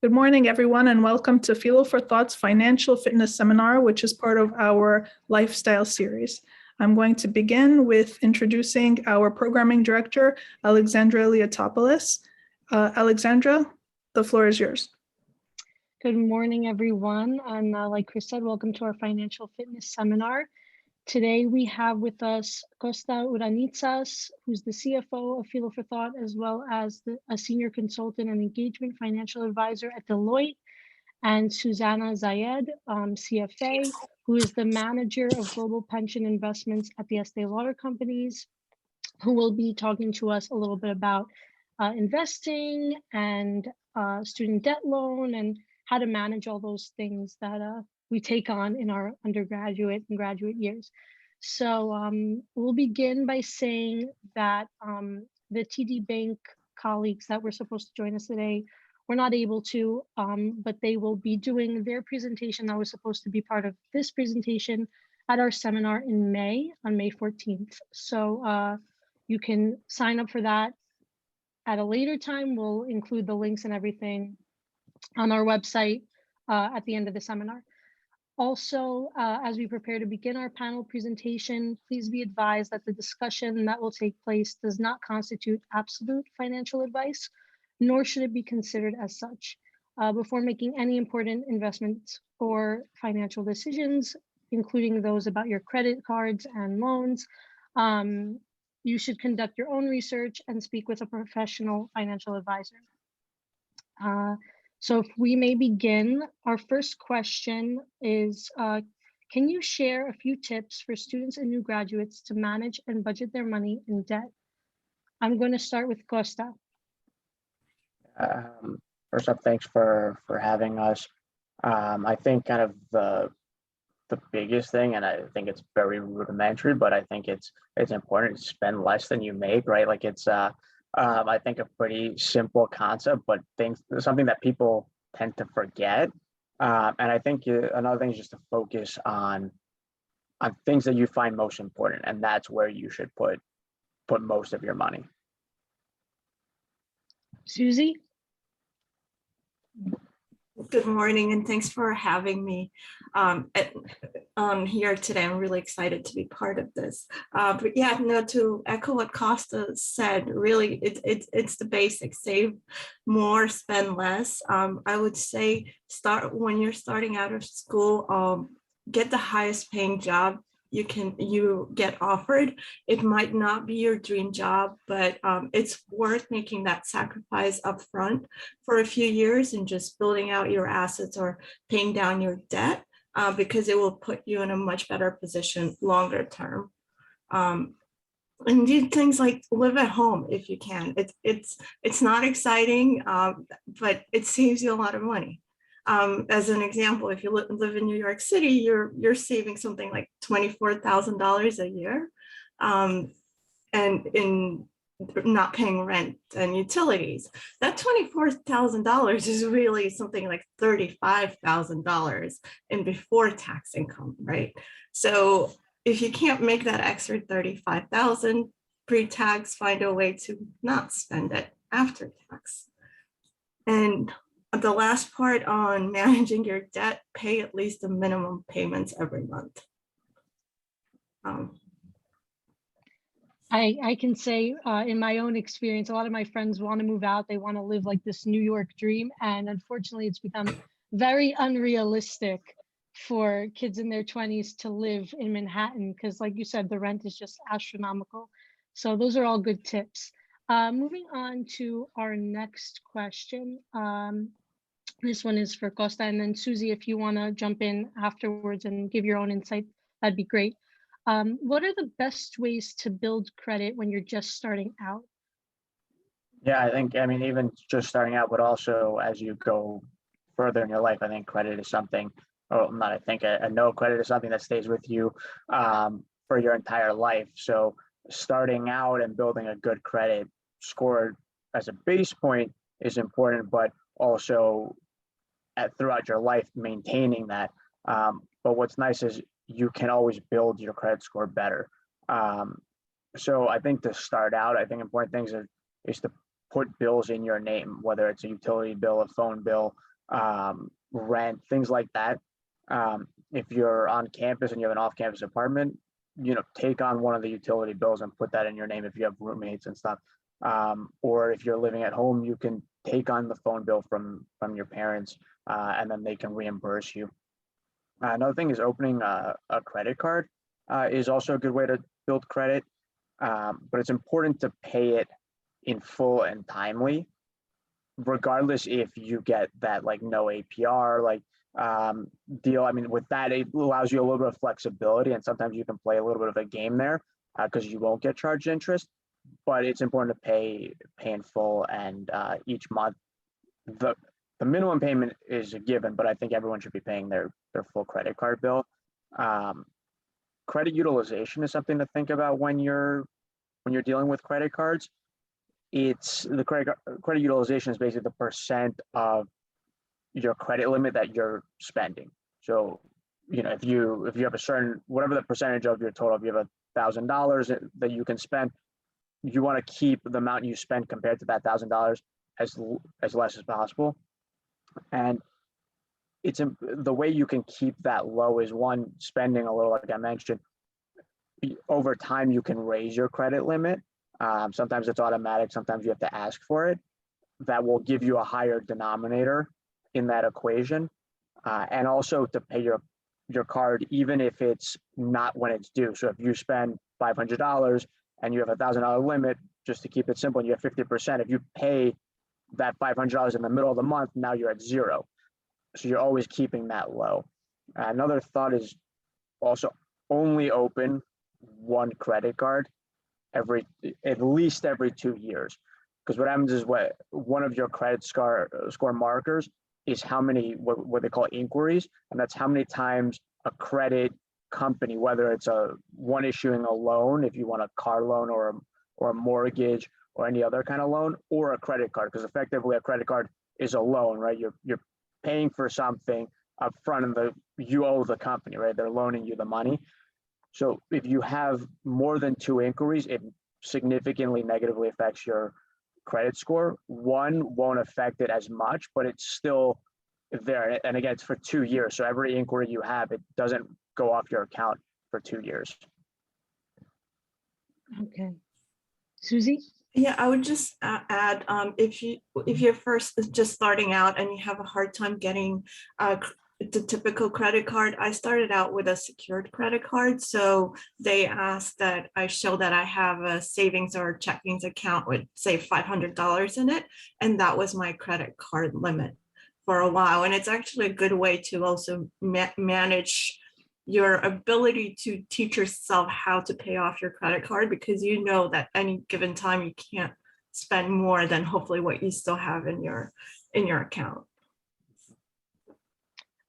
Good morning, everyone, and welcome to Philo for Thought's Financial Fitness Seminar, which is part of our Lifestyle series. I'm going to begin with introducing our Programming Director, Alexandra Liotopoulos. Alexandra, the floor is yours. Good morning, everyone. And like Chris said, welcome to our Financial Fitness Seminar. Today we have with us Costa Uranitsas, who's the CFO of Philo for Thought, as well as a senior consultant and engagement financial advisor at Deloitte, and Susanna Zayed, CFA, who is the manager of global pension investments at the Estee Lauder companies, who will be talking to us a little bit about investing and student debt loan and how to manage all those things that we take on in our undergraduate and graduate years. So we'll begin by saying that the TD Bank colleagues that were supposed to join us today were not able to, but they will be doing their presentation that was supposed to be part of this presentation at our seminar in May, on May 14th. So you can sign up for that at a later time. We'll include the links and everything on our website at the end of the seminar. Also, as we prepare to begin our panel presentation, please be advised that the discussion that will take place does not constitute absolute financial advice, nor should it be considered as such. Before making any important investments or financial decisions, including those about your credit cards and loans, you should conduct your own research and speak with a professional financial advisor. So if we may begin, our first question is, can you share a few tips for students and new graduates to manage and budget their money in debt? I'm going to start with Costa. First up, thanks for having us. I think kind of the biggest thing, and I think it's very rudimentary, but I think it's important to spend less than you make, right? Like it's I think a pretty simple concept, but something that people tend to forget. And I think another thing is just to focus on things that you find most important, and that's where you should put most of your money. Susie? Good morning, and thanks for having me here today. I'm really excited to be part of this. But yeah, no, to echo what Costa said, really, it's the basics: save more, spend less. I would say when you're starting out of school, get the highest paying job you get offered. It might not be your dream job, but it's worth making that sacrifice up front for a few years and just building out your assets or paying down your debt, because it will put you in a much better position longer term. And do things like live at home if you can. It's not exciting, but it saves you a lot of money. As an example, if you live in New York City, you're saving something like $24,000 a year, and in not paying rent and utilities. That $24,000 is really something like $35,000 in before tax income, right? So if you can't make that extra $35,000 pre-tax, find a way to not spend it after tax. And the last part on managing your debt, pay at least the minimum payments every month. I can say in my own experience, a lot of my friends want to move out. They want to live like this New York dream. And unfortunately, it's become very unrealistic for kids in their 20s to live in Manhattan, because like you said, the rent is just astronomical. So those are all good tips. Moving on to our next question. This one is for Costa, and then Susie, if you want to jump in afterwards and give your own insight, that'd be great. What are the best ways to build credit when you're just starting out? Yeah, I mean, even just starting out, but also as you go further in your life, I think credit is something, or not, I know credit is something that stays with you for your entire life. So starting out and building a good credit score as a base point is important, but also throughout your life, maintaining that. But what's nice is you can always build your credit score better. So I think to start out, I think important things is to put bills in your name, whether it's a utility bill, a phone bill, rent, things like that. If you're on campus and you have an off-campus apartment, take on one of the utility bills and put that in your name if you have roommates and stuff. Or if you're living at home, you can take on the phone bill from your parents, and then they can reimburse you. Another thing is opening a credit card is also a good way to build credit, but it's important to pay it in full and timely, regardless if you get that like no APR deal. I mean, with that, it allows you a little bit of flexibility, and sometimes you can play a little bit of a game there because you won't get charged interest. But it's important to pay in full, and each month the minimum payment is a given, but I think everyone should be paying their full credit card bill. Credit utilization is something to think about when you're dealing with credit cards. It's the credit utilization is basically the percent of your credit limit that you're spending. So, if you have a certain, whatever the percentage of your total, if you have $1,000 that you can spend, you want to keep the amount you spend compared to that $1,000 as less as possible. And it's the way you can keep that low is one, spending a little, like I mentioned. Over time, you can raise your credit limit. Sometimes it's automatic. Sometimes you have to ask for it. That will give you a higher denominator in that equation. And also to pay your card, even if it's not when it's due. So if you spend $500 and you have $1,000 limit, just to keep it simple, and you have 50%, if you pay that $500 in the middle of the month, now you're at zero. So you're always keeping that low. Another thought is also only open one credit card at least every 2 years. Because what happens is one of your credit score markers is how many, what they call inquiries. And that's how many times a credit company, whether it's one issuing a loan, if you want a car loan or a mortgage or any other kind of loan, or a credit card, because effectively a credit card is a loan, right? You're paying for something up front, and you owe the company, right? They're loaning you the money. So if you have more than 2 inquiries, it significantly negatively affects your credit score. One won't affect it as much, but it's still there. And again, it's for 2 years. So every inquiry you have, it doesn't go off your account for 2 years. Okay. Susie? Yeah, I would just add, if you're first just starting out and you have a hard time getting the typical credit card, I started out with a secured credit card. So they asked that I show that I have a savings or checkings account with, say, $500 in it. And that was my credit card limit for a while. And it's actually a good way to also manage your ability to teach yourself how to pay off your credit card, because you know that any given time you can't spend more than hopefully what you still have in your account.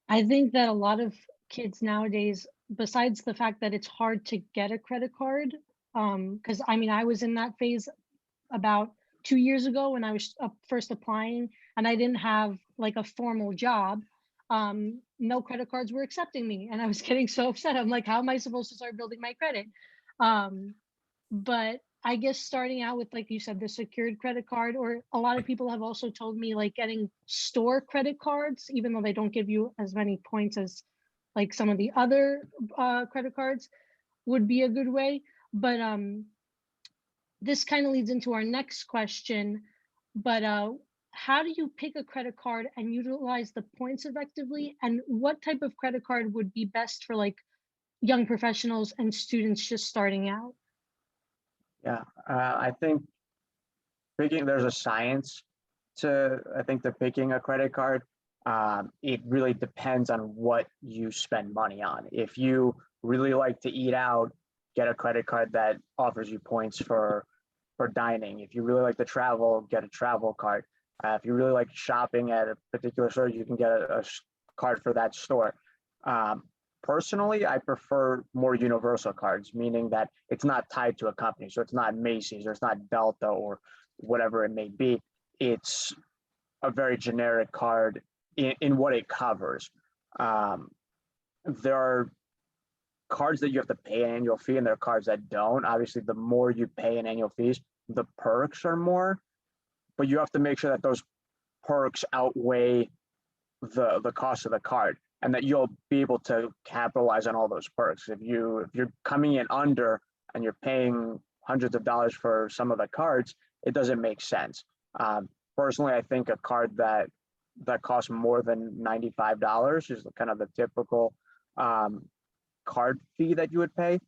I think that a lot of kids nowadays, besides the fact that it's hard to get a credit card, because I mean, I was in that phase about 2 years ago when I was first applying, and I didn't have like a formal job. No credit cards were accepting me, and I was getting so upset. I'm like, how am I supposed to start building my credit? But I guess starting out with, like you said, the secured credit card, or a lot of people have also told me like getting store credit cards, even though they don't give you as many points as like some of the other credit cards, would be a good way. But this kind of leads into our next question. But how do you pick a credit card and utilize the points effectively? And what type of credit card would be best for like young professionals and students just starting out? Yeah, I think there's a science to picking a credit card. It really depends on what you spend money on. If you really like to eat out, get a credit card that offers you points for dining. If you really like to travel, get a travel card. If you really like shopping at a particular store, you can get a card for that store. Personally, I prefer more universal cards, meaning that it's not tied to a company. So it's not Macy's or it's not Delta or whatever it may be. It's a very generic card in what it covers. There are cards that you have to pay an annual fee, and there are cards that don't. Obviously, the more you pay in annual fees, the perks are more, but you have to make sure that those perks outweigh the cost of the card, and that you'll be able to capitalize on all those perks. If you're coming in under and you're paying hundreds of dollars for some of the cards, it doesn't make sense. Personally, I think a card that costs more than $95 is kind of the typical card fee that you would pay,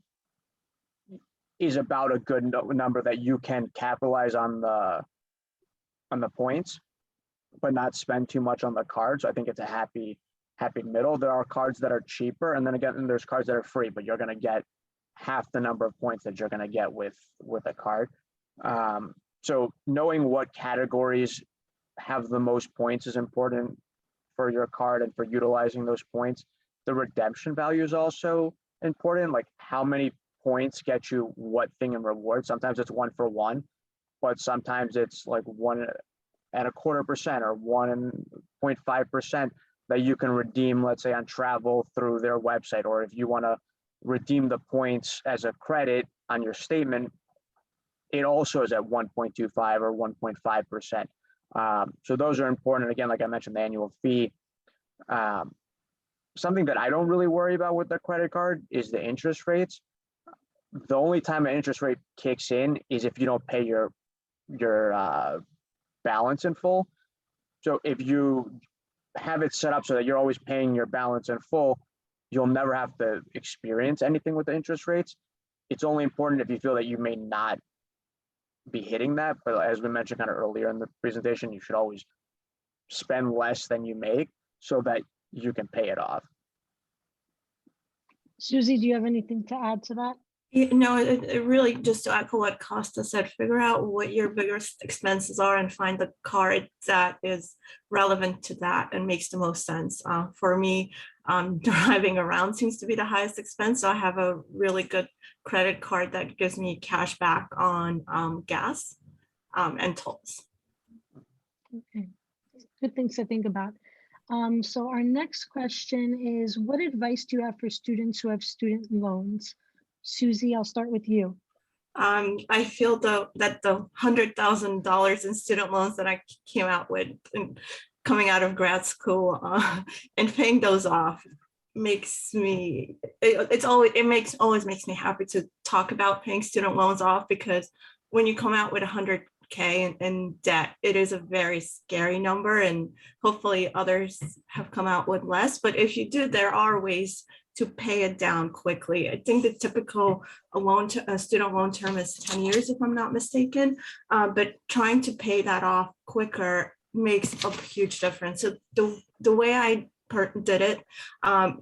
is about a good number that you can capitalize on the points, but not spend too much on the card. So I think it's a happy middle. There are cards that are cheaper, and then again, there's cards that are free, but you're going to get half the number of points that you're going to get with a card. So knowing what categories have the most points is important for your card and for utilizing those points. The redemption value is also important, like how many points get you what thing in reward. Sometimes it's 1 for 1, but sometimes it's like 1.25% or 1.5% that you can redeem, let's say on travel through their website, or if you want to redeem the points as a credit on your statement, it also is at 1.25 or 1.5%. So those are important. Again, like I mentioned, the annual fee. Something that I don't really worry about with the credit card is the interest rates. The only time an interest rate kicks in is if you don't pay your balance in full. So if you have it set up so that you're always paying your balance in full, you'll never have to experience anything with the interest rates. It's only important if you feel that you may not be hitting that. But as we mentioned kind of earlier in the presentation, you should always spend less than you make so that you can pay it off. Susie, do you have anything to add to that? No, it really, just to echo what Costa said, figure out what your biggest expenses are and find the card that is relevant to that and makes the most sense. For me, driving around seems to be the highest expense. So I have a really good credit card that gives me cash back on gas and tolls. Okay, good things to think about. So our next question is, what advice do you have for students who have student loans? Susie, I'll start with you. I feel that the $100,000 in student loans that I came out with and coming out of grad school and paying those off makes me, always makes me happy to talk about paying student loans off, because when you come out with $100K in debt, it is a very scary number, and hopefully others have come out with less. But if you do, there are ways to pay it down quickly. I think the typical student loan term is 10 years, if I'm not mistaken. But trying to pay that off quicker makes a huge difference. So the way I did it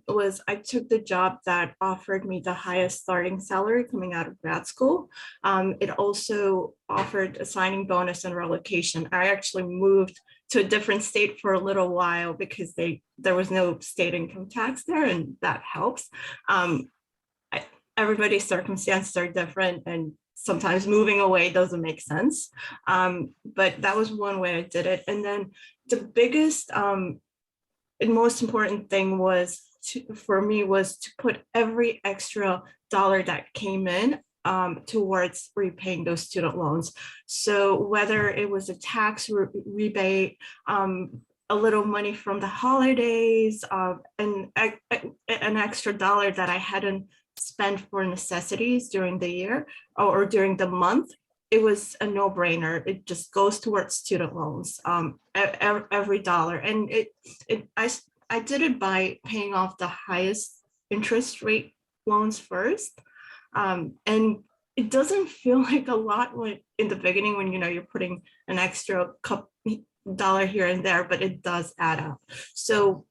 was I took the job that offered me the highest starting salary coming out of grad school. It also offered a signing bonus and relocation. I actually moved to a different state for a little while because there was no state income tax there, and that helps. Everybody's circumstances are different, and sometimes moving away doesn't make sense. But that was one way I did it. And then the biggest and most important thing for me was to put every extra dollar that came in towards repaying those student loans. So whether it was a tax rebate, a little money from the holidays, and an extra dollar that I hadn't spent for necessities during the year or during the month, it was a no-brainer. It just goes towards student loans, every dollar. And I did it by paying off the highest interest rate loans first. And it doesn't feel like a lot in the beginning when you're putting an extra dollar here and there, but it does add up. So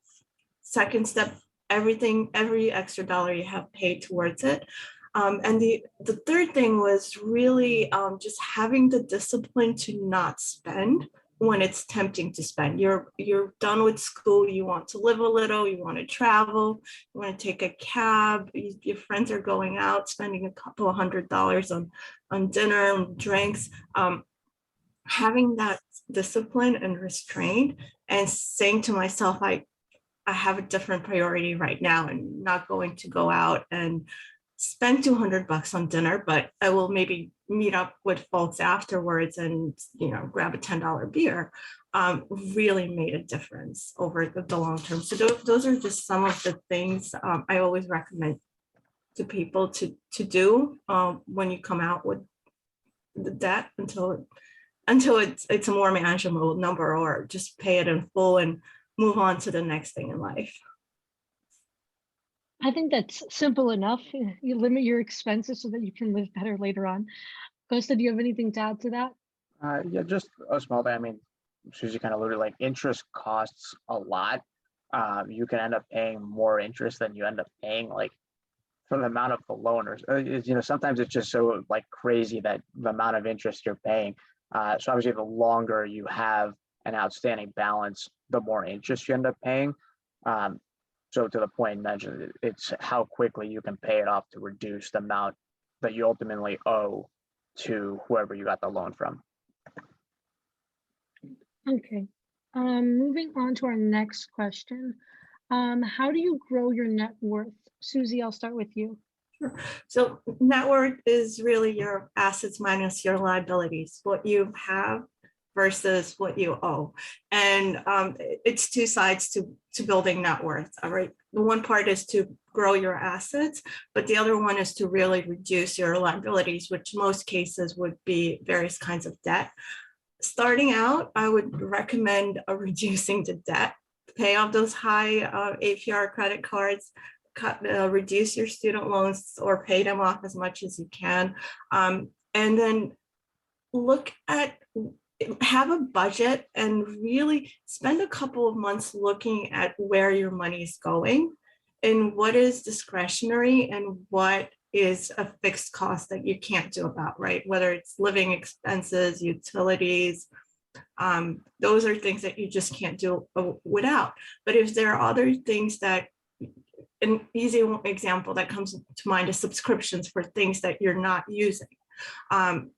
second step, every extra dollar you have paid towards it. And the third thing was really just having the discipline to not spend when it's tempting to spend. You're done with school, you want to live a little, you want to travel, you want to take a cab, your friends are going out, spending a couple of $100 on dinner and drinks. Having that discipline and restraint and saying to myself, I have a different priority right now and not going to go out and spend $200 on dinner, but I will maybe meet up with folks afterwards and, grab a $10 beer, really made a difference over the long term. So those are just some of the things I always recommend to people to do when you come out with the debt until it's a more manageable number, or just pay it in full and move on to the next thing in life. I think that's simple enough. You limit your expenses so that you can live better later on. Costa, do you have anything to add to that? Yeah, just a small thing. I mean, Susie kind of alluded, like interest costs a lot. You can end up paying more interest than you end up paying, like for the amount of the loan. Or sometimes it's just so like crazy that the amount of interest you're paying. So obviously, the longer you have an outstanding balance, the more interest you end up paying. So to the point mentioned, it's how quickly you can pay it off to reduce the amount that you ultimately owe to whoever you got the loan from. Okay. Moving on to our next question. How do you grow your net worth? Susie, I'll start with you. Sure. So net worth is really your assets minus your liabilities, what you have versus what you owe. And it's two sides to building net worth. All right. The one part is to grow your assets, but the other one is to really reduce your liabilities, which most cases would be various kinds of debt. Starting out, I would recommend reducing the debt, pay off those high APR credit cards, reduce your student loans or pay them off as much as you can. And then have a budget and really spend a couple of months looking at where your money is going and what is discretionary and what is a fixed cost that you can't do about, right? Whether it's living expenses, utilities, those are things that you just can't do without. But if there are other things that, an easy example that comes to mind is subscriptions for things that you're not using.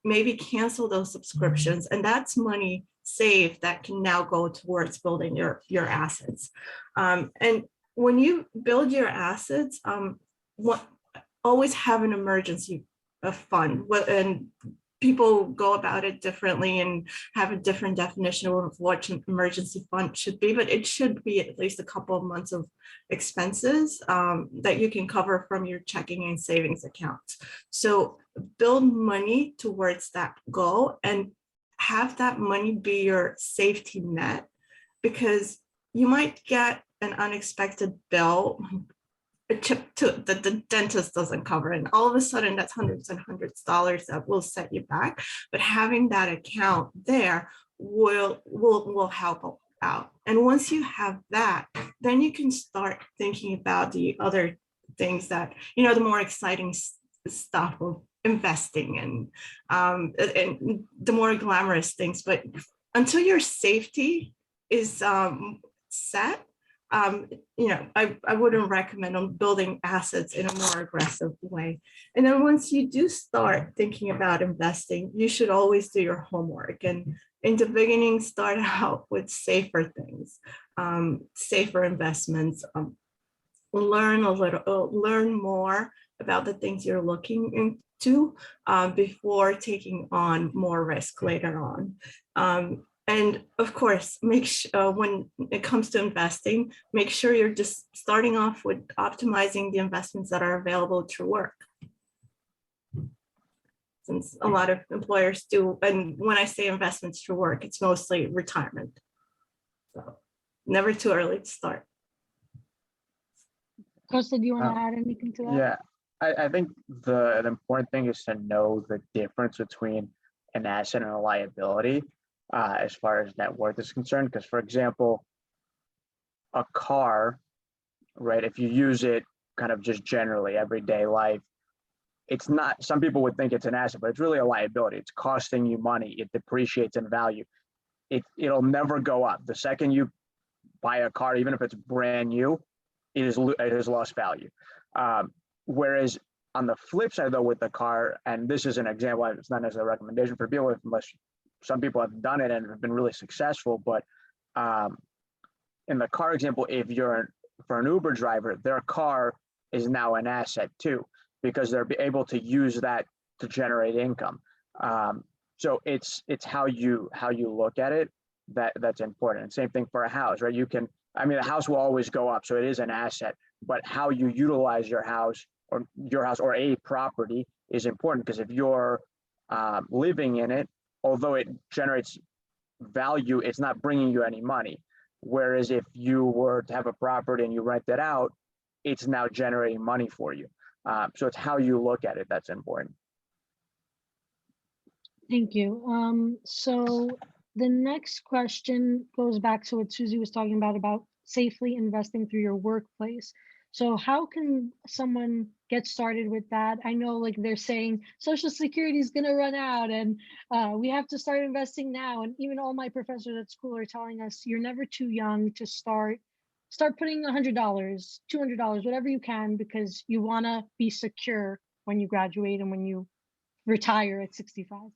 Maybe cancel those subscriptions, and that's money saved that can now go towards building your assets. And when you build your assets, always have an emergency fund, and people go about it differently and have a different definition of what an emergency fund should be, but it should be at least a couple of months of expenses that you can cover from your checking and savings accounts. So build money towards that goal and have that money be your safety net, because you might get an unexpected bill, a chip that the dentist doesn't cover, and all of a sudden that's hundreds and hundreds of dollars that will set you back. But having that account there will help out. And once you have that, then you can start thinking about the other things that, the more exciting stuff of investing and the more glamorous things. But until your safety is set, I wouldn't recommend on building assets in a more aggressive way. And then once you do start thinking about investing, you should always do your homework. And in the beginning, start out with safer things, safer investments, learn more about the things you're looking into before taking on more risk later on. And of course, make sure when it comes to investing, make sure you're just starting off with optimizing the investments that are available through work. Since a lot of employers do, and when I say investments through work, it's mostly retirement. So never too early to start. Costa, do you want to add anything to that? Yeah, I think the important thing is to know the difference between an asset and a liability. As far as net worth is concerned, because for example, a car, right, if you use it kind of just generally everyday life, it's not, some people would think it's an asset, but it's really a liability. It's costing you money. It depreciates in value. It'll never go up. The second you buy a car, even if it's brand new, it has lost value. Whereas on the flip side though, with the car, and this is an example, it's not necessarily a recommendation for people unless some people have done it and have been really successful, but in the car example, if you're for an Uber driver, their car is now an asset too. because they're able to use that to generate income. So it's how you look at it that's important. And same thing for a house, right? The house will always go up, so it is an asset, but how you utilize your house or a property is important, because if you're living in it, although it generates value, it's not bringing you any money. Whereas if you were to have a property and you rent it out, it's now generating money for you. So it's how you look at it that's important. Thank you. So the next question goes back to what Susie was talking about safely investing through your workplace. So how can someone get started with that? I know, like, they're saying Social Security is going to run out and we have to start investing now. And even all my professors at school are telling us you're never too young to start putting $100, $200, whatever you can, because you want to be secure when you graduate and when you retire at 65.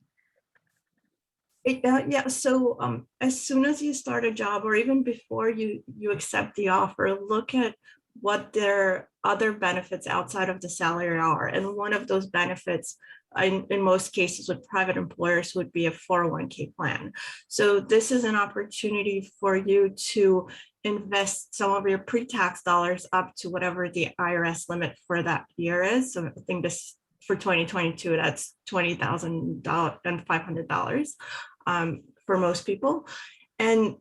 So as soon as you start a job, or even before you accept the offer, look at what their other benefits outside of the salary are. And one of those benefits, in most cases with private employers, would be a 401k plan. So this is an opportunity for you to invest some of your pre-tax dollars up to whatever the IRS limit for that year is. So I think this for 2022, that's $20,000 and $500 for most people. And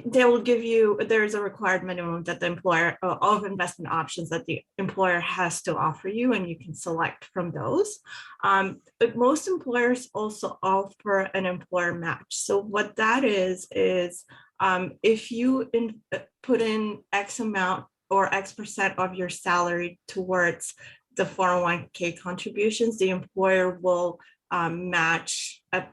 they will give you, there's a required minimum that the employer of investment options that the employer has to offer you, and you can select from those. But most employers also offer an employer match. So what that is if you put in X amount or X percent of your salary towards the 401k contributions, the employer will match a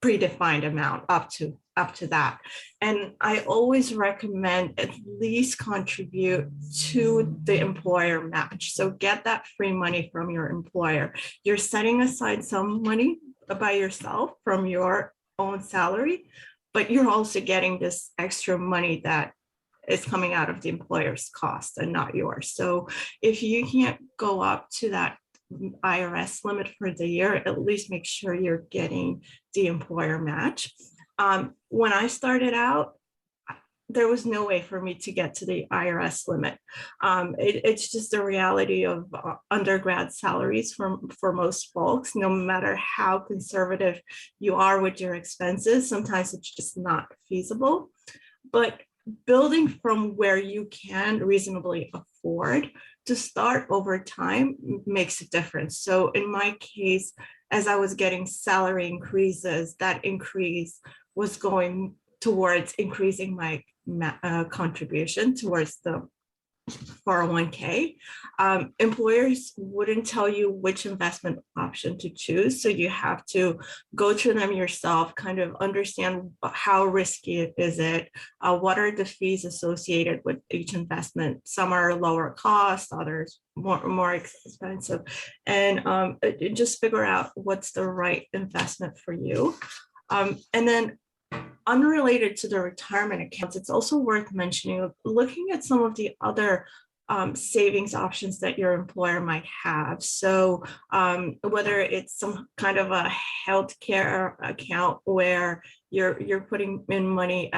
predefined amount up to that. And I always recommend at least contribute to the employer match. So get that free money from your employer. You're setting aside some money by yourself from your own salary, but you're also getting this extra money that is coming out of the employer's cost and not yours. So if you can't go up to that IRS limit for the year, at least make sure you're getting the employer match. When I started out, there was no way for me to get to the IRS limit. It's just the reality of undergrad salaries for most folks. No matter how conservative you are with your expenses, sometimes it's just not feasible. But building from where you can reasonably afford to start over time makes a difference. So in my case, as I was getting salary increases, that increase was going towards increasing my contribution towards the 401k. Employers wouldn't tell you which investment option to choose. So you have to go through them yourself, kind of understand how risky is it, what are the fees associated with each investment. Some are lower cost, others more expensive, and just figure out what's the right investment for you. And then unrelated to the retirement accounts, it's also worth mentioning, looking at some of the other savings options that your employer might have. So whether it's some kind of a healthcare account where you're putting in money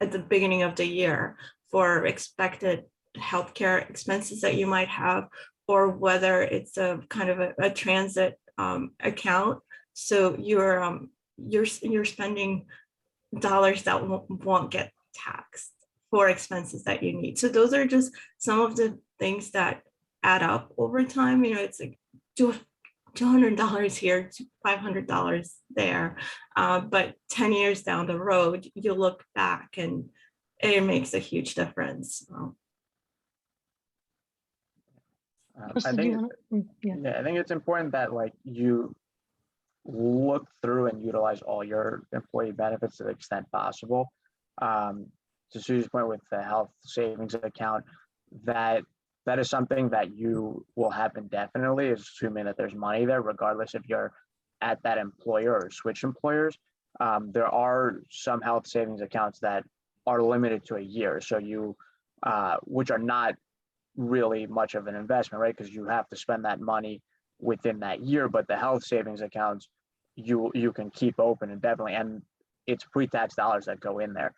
at the beginning of the year for expected healthcare expenses that you might have, or whether it's a kind of a transit account. So you're spending dollars that won't get taxed for expenses that you need. So those are just some of the things that add up over time. It's like $200 here, $500 there. But 10 years down the road, you look back and it makes a huge difference. I think it's important that you look through and utilize all your employee benefits to the extent possible. To Susie's point with the health savings account, that is something that you will have indefinitely, assuming that there's money there, regardless if you're at that employer or switch employers. There are some health savings accounts that are limited to a year, so which are not really much of an investment, right? Because you have to spend that money within that year. But the health savings accounts, you can keep open indefinitely, and it's pre-tax dollars that go in there.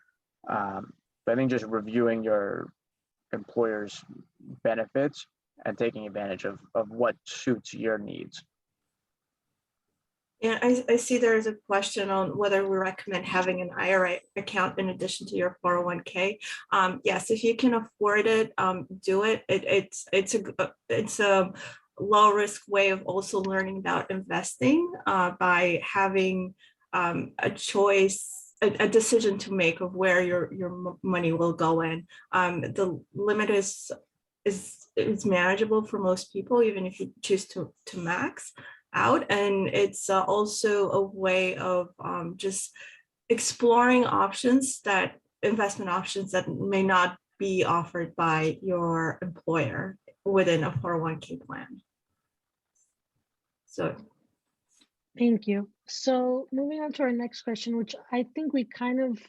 But I think just reviewing your employer's benefits and taking advantage of what suits your needs. Yeah, I see there's a question on whether we recommend having an IRA account in addition to your 401k. Yes, if you can afford it, do it. It's a low risk way of also learning about investing by having a choice, a decision to make of where your money will go in. The limit is manageable for most people, even if you choose to max out. And it's also a way of just exploring investment options that may not be offered by your employer within a 401k plan. So Thank you. So moving on to our next question, which I think we kind of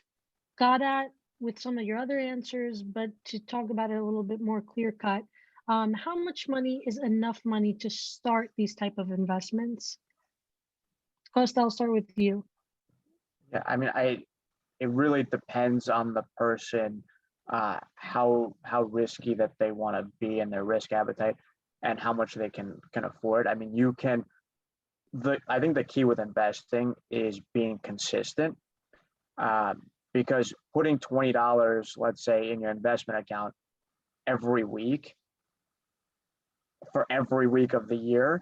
got at with some of your other answers, but to talk about it a little bit more clear cut, how much money is enough money to start these type of investments? Costa, I'll start with you. Yeah, I mean, it really depends on the person, how risky that they want to be and their risk appetite, and how much they can afford. I mean, I think the key with investing is being consistent, because putting $20, let's say, in your investment account every week for every week of the year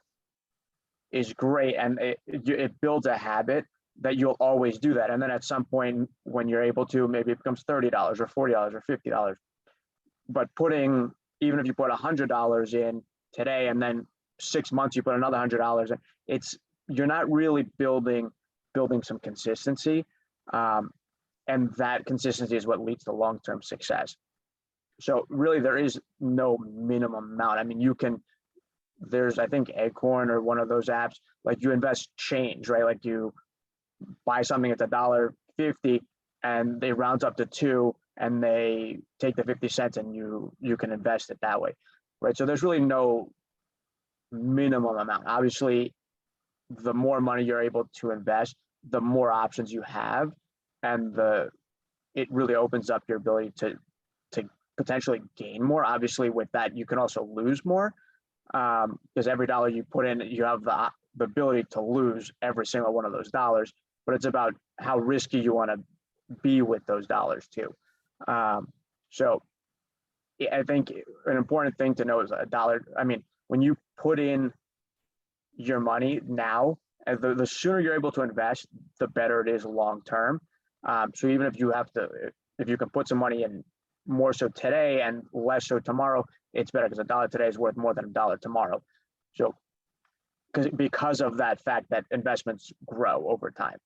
is great, and it builds a habit that you'll always do that. And then at some point when you're able to, maybe it becomes $30 or $40 or $50. But even if you put $100 in today and then 6 months you put another $100 in, you're not really building some consistency, and that consistency is what leads to long-term success. So really there is no minimum amount. I mean, there's, I think, Acorn or one of those apps, like you invest change, right? Like you buy something at $1.50 and they round up to $2 and they take the 50 cents and you can invest it that way, right? So there's really no minimum amount. Obviously, the more money you're able to invest, the more options you have, and it really opens up your ability to potentially gain more. Obviously, with that, you can also lose more, because every dollar you put in, you have the ability to lose every single one of those dollars. But it's about how risky you want to be with those dollars too. So I think an important thing to know is $1. I mean, when you put in your money now, the sooner you're able to invest, the better it is long term. So even if you can put some money in more so today and less so tomorrow, it's better, because $1 today is worth more than $1 tomorrow. So because of that fact that investments grow over time.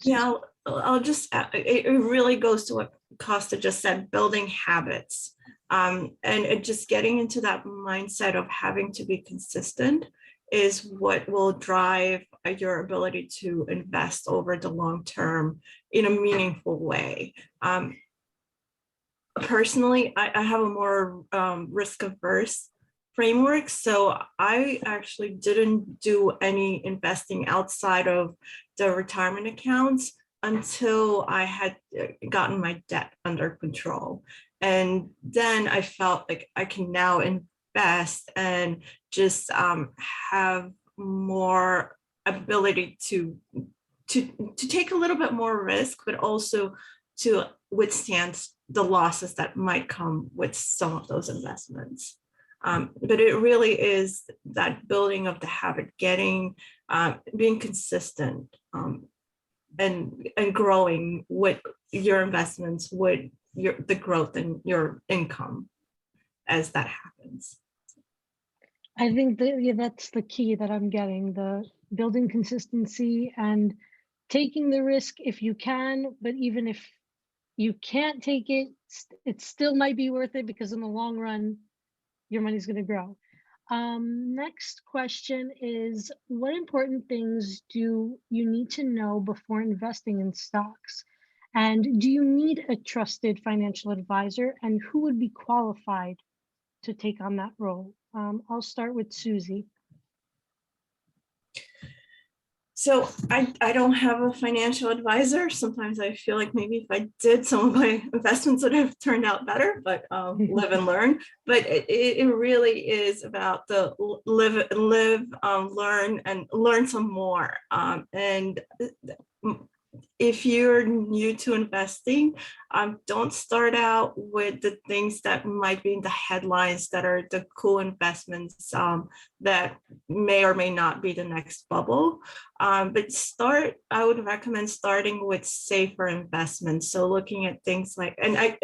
yeah, I'll just, it really goes to what Costa just said, building habits. And it just getting into that mindset of having to be consistent is what will drive your ability to invest over the long term in a meaningful way. Personally, I have a more risk averse framework. So I actually didn't do any investing outside of the retirement accounts until I had gotten my debt under control. And then I felt like I can now invest and just have more ability to take a little bit more risk, but also to withstand the losses that might come with some of those investments. But it really is that building of the habit, being consistent, and growing with your investments, with the growth in your income as that happens. I think that's the key that I'm getting, the building consistency and taking the risk if you can, but even if you can't take it, it still might be worth it, because in the long run, your money's going to grow. Next question is, what important things do you need to know before investing in stocks? And do you need a trusted financial advisor, and who would be qualified to take on that role? I'll start with Susie. So I don't have a financial advisor. Sometimes I feel like maybe if I did, some of my investments would have turned out better, but live and learn. But it really is about the live, learn, and learn some more. And if you're new to investing, don't start out with the things that might be in the headlines that are the cool investments that may or may not be the next bubble. But I would recommend starting with safer investments. So looking at things like, and I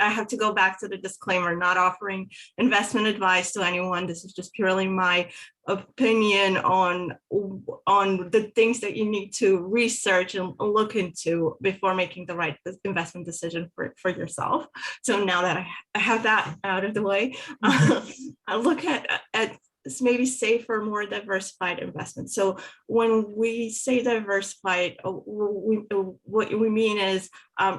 have to go back to the disclaimer, not offering investment advice to anyone. This is just purely my opinion on the things that you need to research and look into before making the right investment decision for yourself. So now that I have that out of the way, I look at maybe safer, more diversified investments. So when we say diversified, what we mean is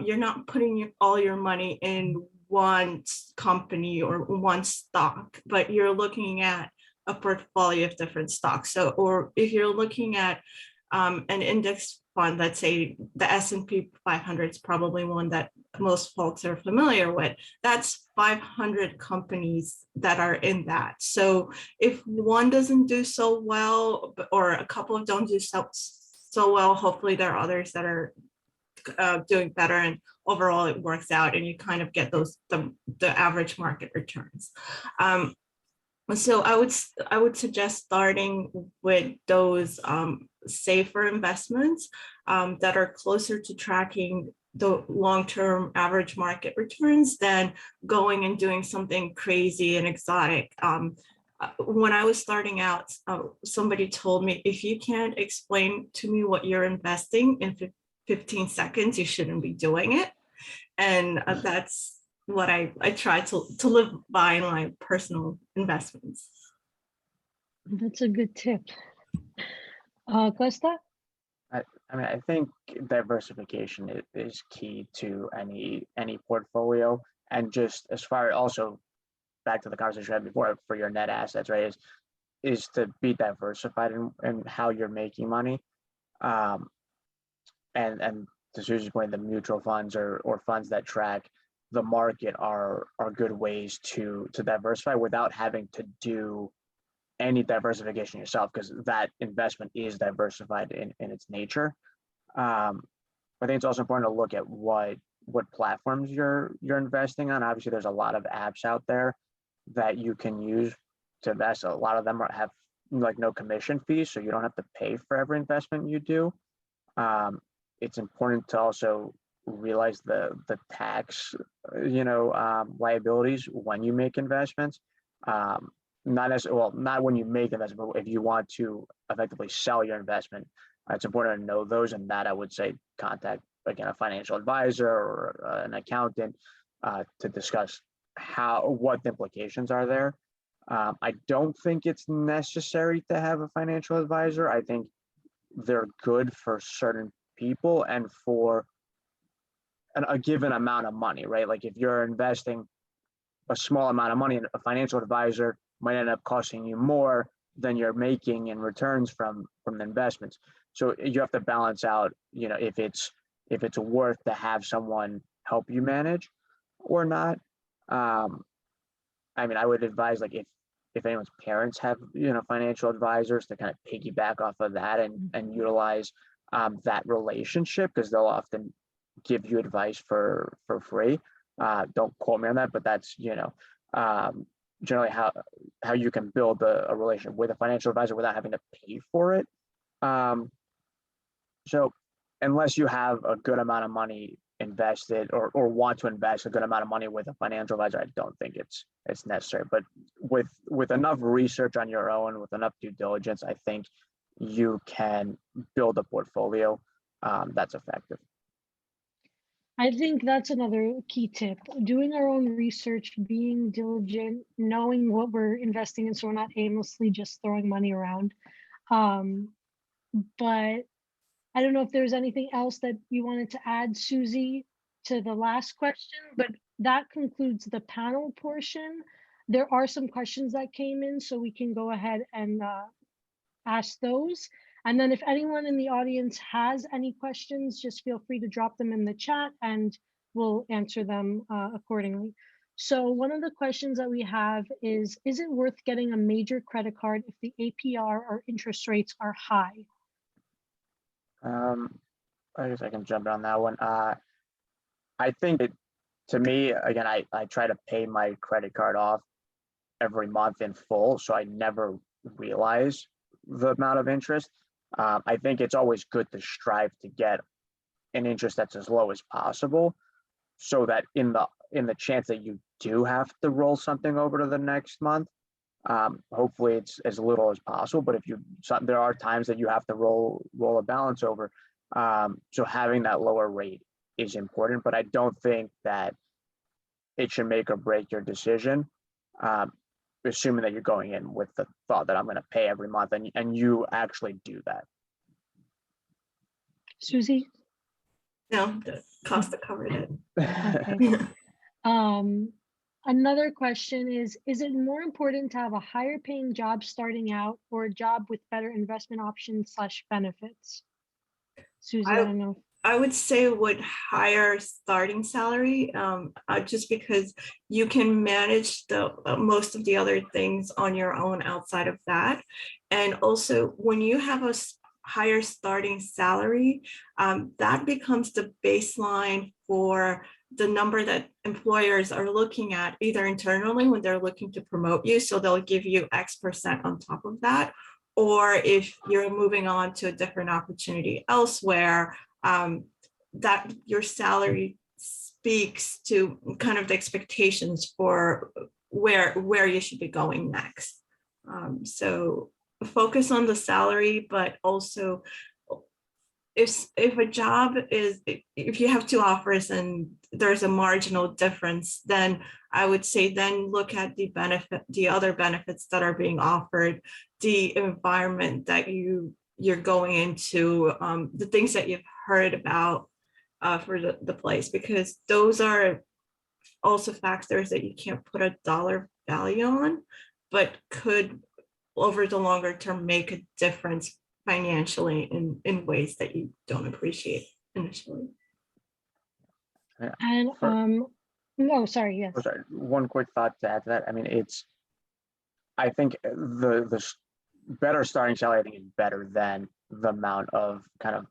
you're not putting all your money in one company or one stock, but you're looking at a portfolio of different stocks. So, or if you're looking at an index fund, let's say the S&P 500 is probably one that most folks are familiar with. That's 500 companies that are in that. So if one doesn't do so well, or a couple of don't do so well, hopefully there are others that are doing better, and overall it works out, and you kind of get those the average market returns. So I would suggest starting with those safer investments that are closer to tracking the long-term average market returns than going and doing something crazy and exotic. When I was starting out, somebody told me, if you can't explain to me what you're investing in 15 seconds, you shouldn't be doing it. And that's what I try to live by in my personal investments. That's a good tip. Costa? I mean, I think diversification is key to any portfolio, and just as far also back to the conversation we had before for your net assets, right? Is to be diversified in how you're making money, and to Susie's point, the mutual funds or funds that track the market are good ways to diversify without having to do any diversification yourself, because that investment is diversified in its nature. I think it's also important to look at what platforms you're investing on. Obviously, there's a lot of apps out there that you can use to invest. A lot of them have like no commission fees, so you don't have to pay for every investment you do. It's important to also realize the tax, liabilities when you make investments. Not when you make investment, but if you want to effectively sell your investment, it's important to know those. And that I would say contact, again, a financial advisor or an accountant to discuss what the implications are there. I don't think it's necessary to have a financial advisor. I think they're good for certain people and for a given amount of money, right? Like if you're investing a small amount of money, a financial advisor might end up costing you more than you're making in returns from the investments. So you have to balance out, if it's worth to have someone help you manage or not. I mean, I would advise, like, if anyone's parents have, financial advisors, to kind of piggyback off of that and utilize that relationship, because they'll often give you advice for free. Don't quote me on that, but that's, generally how you can build a relationship with a financial advisor without having to pay for it. So unless you have a good amount of money invested or want to invest a good amount of money with a financial advisor, I don't think it's necessary. But with enough research on your own, with enough due diligence, I think you can build a portfolio that's effective. I think that's another key tip. Doing our own research, being diligent, knowing what we're investing in, so we're not aimlessly just throwing money around. But I don't know if there's anything else that you wanted to add, Susie, to the last question, but that concludes the panel portion. There are some questions that came in, so we can go ahead and ask those. And then if anyone in the audience has any questions, just feel free to drop them in the chat and we'll answer them accordingly. So one of the questions that we have is it worth getting a major credit card if the APR or interest rates are high? I guess I can jump on that one. I think to me, again, I try to pay my credit card off every month in full, so I never realize the amount of interest. I think it's always good to strive to get an interest that's as low as possible, so that in the chance that you do have to roll something over to the next month, hopefully it's as little as possible. But there are times that you have to roll a balance over, so having that lower rate is important. But I don't think that it should make or break your decision, assuming that you're going in with the thought that I'm going to pay every month, and you actually do that. Susie? No, the Costa covered it. Okay. Another question is it more important to have a higher paying job starting out or a job with better investment options / benefits? Susie, I don't know. I would say with higher starting salary, just because you can manage the most of the other things on your own outside of that. And also when you have a higher starting salary, that becomes the baseline for the number that employers are looking at, either internally when they're looking to promote you, so they'll give you X% on top of that, or if you're moving on to a different opportunity elsewhere, that your salary speaks to kind of the expectations for where you should be going next. So focus on the salary, but also if a job is, if you have two offers and there's a marginal difference, then I would say then look at the other benefits that are being offered, the environment that you're going into, the things that you've heard about for the place, because those are also factors that you can't put a dollar value on, but could over the longer term make a difference financially in ways that you don't appreciate initially. And no, sorry, yes. Sorry, one quick thought to add to that. I mean, I think the better starting salary, I think, is better than the amount of kind of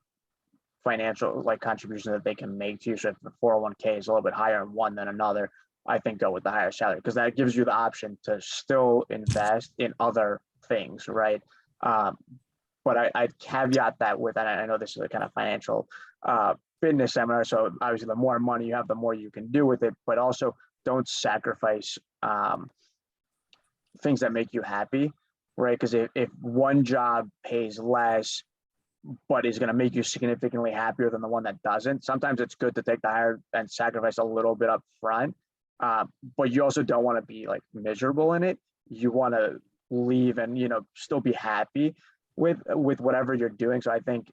financial contribution that they can make to you. So if the 401k is a little bit higher in one than another, I think go with the higher salary, because that gives you the option to still invest in other things, right? But I'd caveat that with, and I know this is a kind of financial fitness seminar, so obviously the more money you have, the more you can do with it, but also don't sacrifice things that make you happy, right? Because if one job pays less, but is going to make you significantly happier than the one that doesn't, sometimes it's good to take the higher and sacrifice a little bit up front. But you also don't want to be miserable in it. You want to leave and still be happy with whatever you're doing. So I think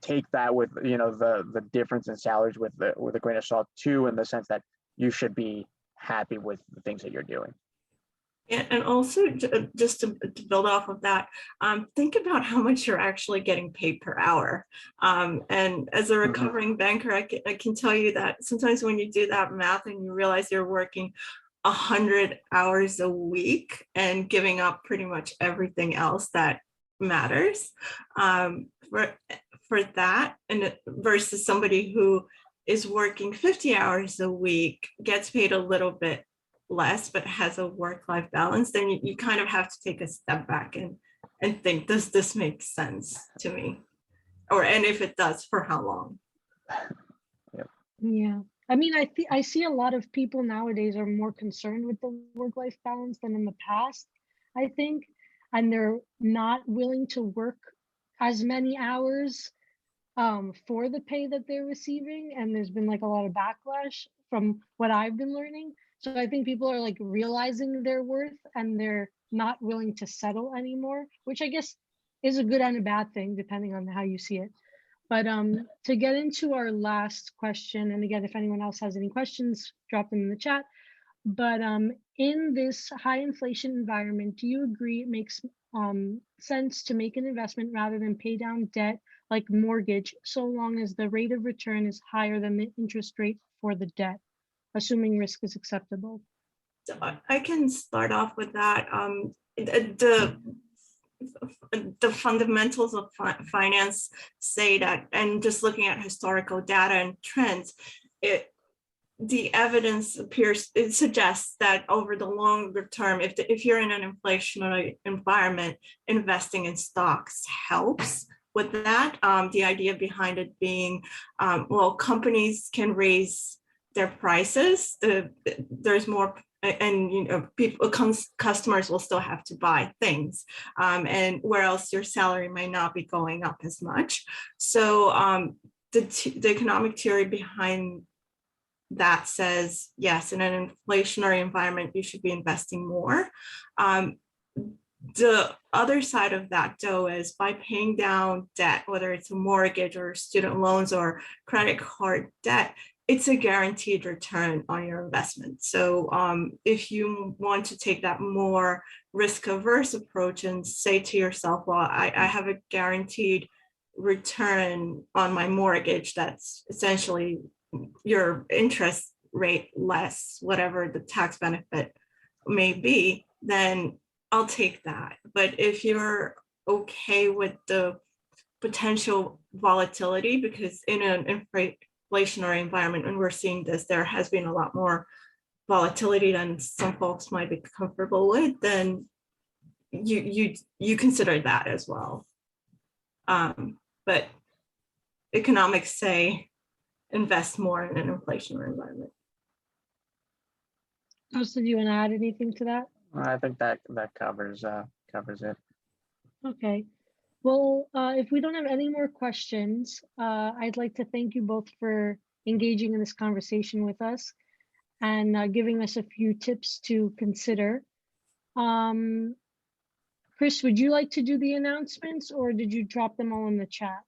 take that with the difference in salaries with a grain of salt too, in the sense that you should be happy with the things that you're doing. And also just to build off of that, think about how much you're actually getting paid per hour. And as a recovering banker, I can tell you that sometimes when you do that math and you realize you're working 100 hours a week and giving up pretty much everything else that matters for that, and versus somebody who is working 50 hours a week, gets paid a little bit less, but has a work-life balance, then you kind of have to take a step back and think, does this make sense to me? And if it does, for how long? Yeah. I mean, I see a lot of people nowadays are more concerned with the work-life balance than in the past, I think, and they're not willing to work as many hours for the pay that they're receiving. And there's been a lot of backlash from what I've been learning. So I think people are realizing their worth and they're not willing to settle anymore, which I guess is a good and a bad thing, depending on how you see it. But to get into our last question, and again, if anyone else has any questions, drop them in the chat. But in this high inflation environment, do you agree it makes sense to make an investment rather than pay down debt like mortgage, so long as the rate of return is higher than the interest rate for the debt, assuming risk is acceptable? So I can start off with that. The fundamentals of finance say that, and just looking at historical data and trends, the evidence it suggests that over the longer term, if you're in an inflationary environment, investing in stocks helps with that. The idea behind it being, well, companies can raise their prices. There's more, and customers will still have to buy things, and where else your salary might not be going up as much. So the economic theory behind that says, yes, in an inflationary environment, you should be investing more. The other side of that, though, is by paying down debt, whether it's a mortgage or student loans or credit card debt, it's a guaranteed return on your investment. So if you want to take that more risk-averse approach and say to yourself, well, I have a guaranteed return on my mortgage that's essentially your interest rate less whatever the tax benefit may be, then I'll take that. But if you're okay with the potential volatility, because in an inflationary environment, when we're seeing this, there has been a lot more volatility than some folks might be comfortable with, then you consider that as well. But economics say invest more in an inflationary environment. Austin, do you want to add anything to that? I think that covers it. Okay. Well, if we don't have any more questions, I'd like to thank you both for engaging in this conversation with us and giving us a few tips to consider. Chris, would you like to do the announcements, or did you drop them all in the chat?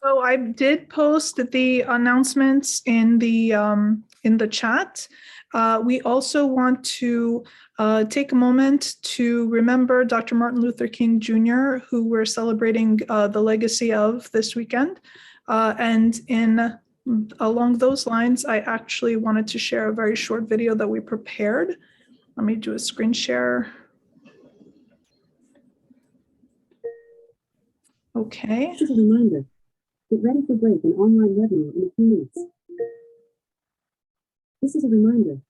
So I did post the announcements in the chat. We also want to take a moment to remember Dr. Martin Luther King Jr., who we're celebrating the legacy of this weekend. And along those lines, I actually wanted to share a very short video that we prepared. Let me do a screen share. Okay. Just a reminder. Get ready for break in online revenue in a few minutes. This is a reminder.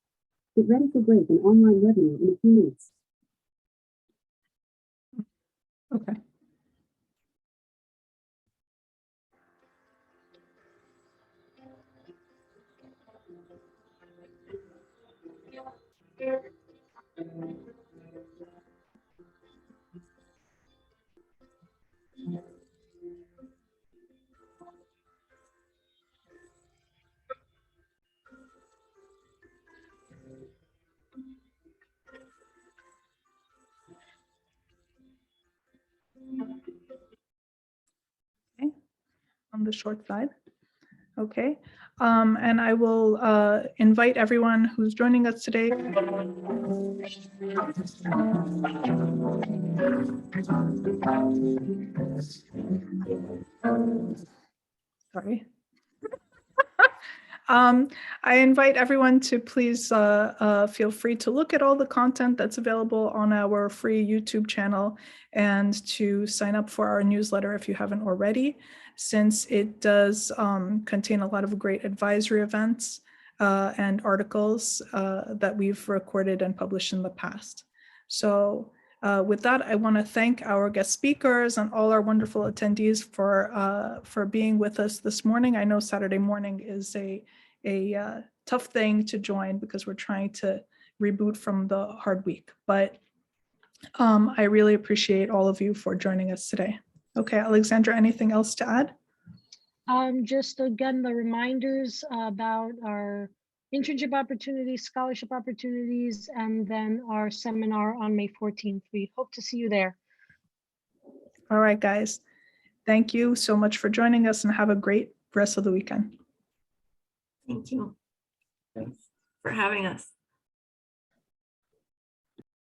Get ready for break in online revenue in a few minutes. Okay. Okay, on the short side. Okay, and I will invite everyone who's joining us today. Sorry. I invite everyone to please feel free to look at all the content that's available on our free YouTube channel and to sign up for our newsletter if you haven't already, since it does contain a lot of great advisory events and articles that we've recorded and published in the past. So with that, I want to thank our guest speakers and all our wonderful attendees for being with us this morning. I know Saturday morning is a tough thing to join because we're trying to reboot from the hard week, but I really appreciate all of you for joining us today. Okay, Alexandra, anything else to add? Just again, the reminders about our internship opportunities, scholarship opportunities, and then our seminar on May 14th. We hope to see you there. All right, guys. Thank you so much for joining us and have a great rest of the weekend. Thank you Thanks. for having us.